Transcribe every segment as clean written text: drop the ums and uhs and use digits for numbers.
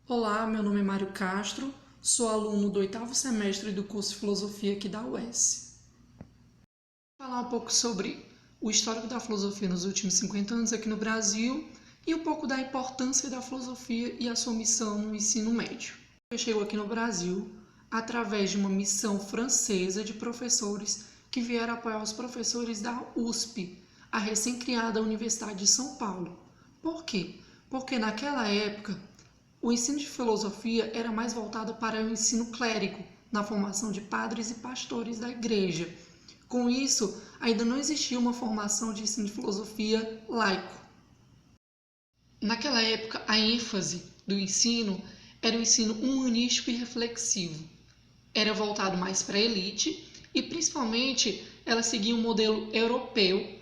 Olá, meu nome é Mário Castro, sou aluno do 8º semestre do curso de Filosofia aqui da UES. Vou falar um pouco sobre o histórico da filosofia nos últimos 50 anos aqui no Brasil e um pouco da importância da filosofia e a sua missão no ensino médio. Eu chego aqui no Brasil através de uma missão francesa de professores que vieram apoiar os professores da USP, a recém-criada Universidade de São Paulo. Por quê? Porque naquela época o ensino de filosofia era mais voltado para o ensino clérigo, na formação de padres e pastores da igreja. Com isso, ainda não existia uma formação de ensino de filosofia laico. Naquela época, a ênfase do ensino era o ensino humanístico e reflexivo. Era voltado mais para a elite e, principalmente, ela seguia um modelo europeu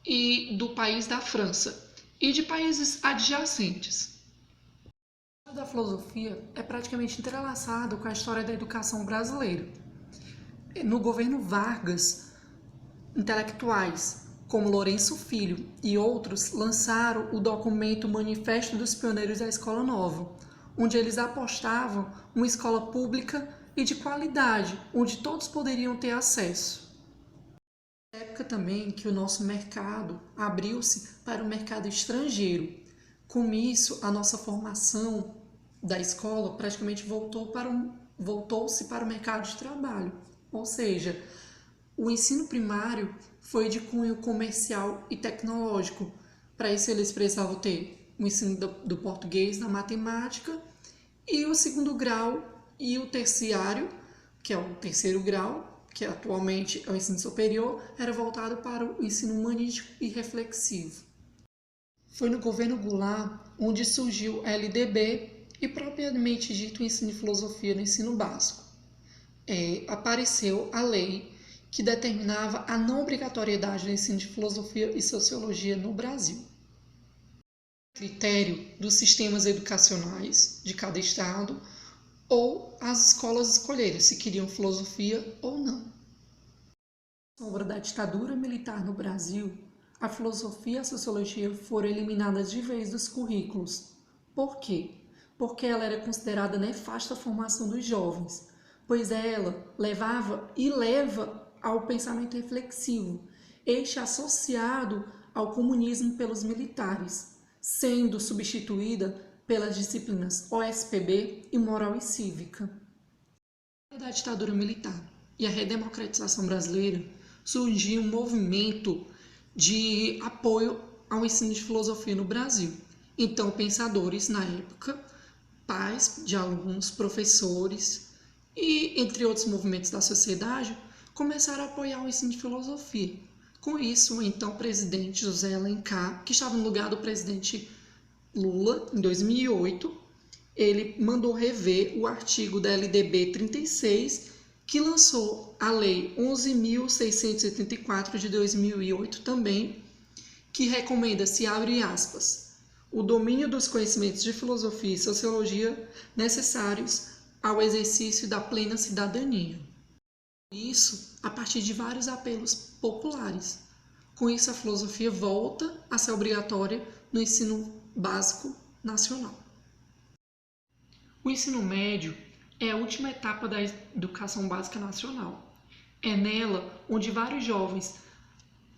e do país da França e de países adjacentes. A história da filosofia é praticamente entrelaçado com a história da educação brasileira. No governo Vargas, intelectuais como Lourenço Filho e outros lançaram o documento Manifesto dos Pioneiros da Escola Nova, onde eles apostavam uma escola pública e de qualidade, onde todos poderiam ter acesso. Na época também que o nosso mercado abriu-se para o mercado estrangeiro. Com isso, a nossa formação da escola praticamente voltou-se para o mercado de trabalho. Ou seja, o ensino primário foi de cunho comercial e tecnológico. Para isso, eles precisavam ter o ensino do português, da matemática, e o segundo grau e o terciário, que é o terceiro grau, que atualmente é o ensino superior, era voltado para o ensino humanístico e reflexivo. Foi no governo Goulart onde surgiu a LDB e propriamente dito o ensino de filosofia no ensino básico. Apareceu a lei que determinava a não obrigatoriedade do ensino de filosofia e sociologia no Brasil. Critério dos sistemas educacionais de cada estado ou as escolas escolherem se queriam filosofia ou não. Na sombra da ditadura militar no Brasil, a filosofia e a sociologia foram eliminadas de vez dos currículos. Por quê? Porque ela era considerada nefasta a formação dos jovens, pois ela levava e leva ao pensamento reflexivo, este associado ao comunismo pelos militares, sendo substituída pelas disciplinas OSPB e Moral e Cívica. Da ditadura militar e a redemocratização brasileira, surgiu um movimento de apoio ao ensino de filosofia no Brasil. Então, pensadores na época, pais de alunos, professores e entre outros movimentos da sociedade, começaram a apoiar o ensino de filosofia. Com isso, o então presidente José Alencar, que estava no lugar do presidente Lula, em 2008, ele mandou rever o artigo da LDB 36, que lançou a Lei 11.684 de 2008 também, que recomenda, se abre aspas, o domínio dos conhecimentos de filosofia e sociologia necessários ao exercício da plena cidadania. Isso a partir de vários apelos populares. Com isso, a filosofia volta a ser obrigatória no ensino básico nacional. O ensino médio é a última etapa da educação básica nacional. É nela onde vários jovens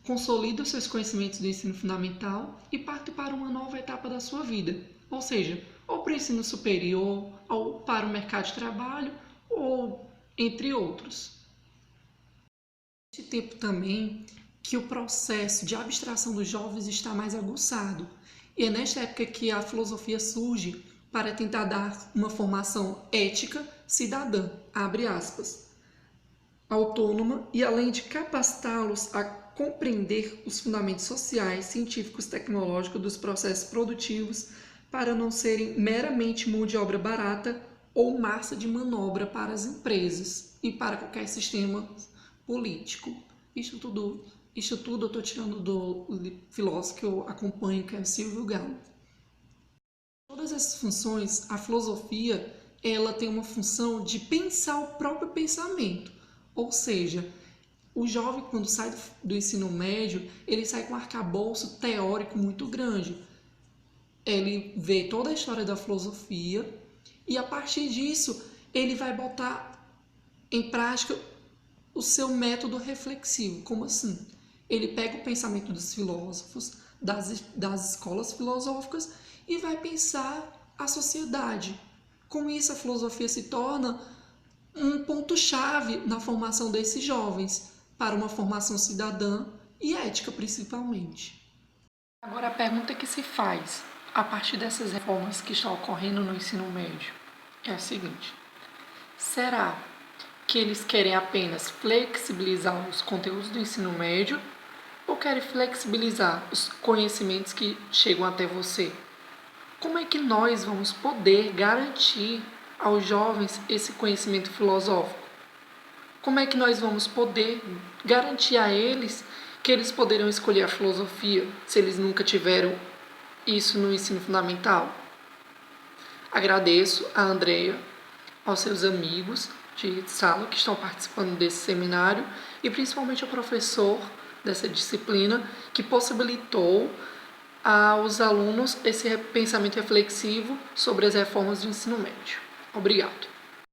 consolidam seus conhecimentos do ensino fundamental e partem para uma nova etapa da sua vida, ou seja, ou para o ensino superior, ou para o mercado de trabalho, ou entre outros. Neste tempo também que o processo de abstração dos jovens está mais aguçado, e é nesta época que a filosofia surge para tentar dar uma formação ética cidadã, abre aspas, autônoma e além de capacitá-los a compreender os fundamentos sociais, científicos, tecnológicos dos processos produtivos para não serem meramente mão de obra barata ou massa de manobra para as empresas e para qualquer sistema político. Isso tudo eu estou tirando do filósofo que eu acompanho, que é Silvio Galo. Todas essas funções, a filosofia, ela tem uma função de pensar o próprio pensamento. Ou seja, o jovem, quando sai do ensino médio, ele sai com um arcabouço teórico muito grande. Ele vê toda a história da filosofia e a partir disso ele vai botar em prática o seu método reflexivo. Como assim? Ele pega o pensamento dos filósofos, das escolas filosóficas e vai pensar a sociedade. Com isso, a filosofia se torna um ponto-chave na formação desses jovens, para uma formação cidadã e ética, principalmente. Agora, a pergunta que se faz a partir dessas reformas que estão ocorrendo no ensino médio é a seguinte: será que eles querem apenas flexibilizar os conteúdos do ensino médio ou querem flexibilizar os conhecimentos que chegam até você? Como é que nós vamos poder garantir aos jovens esse conhecimento filosófico? Como é que nós vamos poder garantir a eles que eles poderão escolher a filosofia se eles nunca tiveram isso no ensino fundamental? Agradeço a Andreia, aos seus amigos de sala que estão participando desse seminário e principalmente ao professor dessa disciplina que possibilitou aos alunos esse pensamento reflexivo sobre as reformas do ensino médio. Obrigado.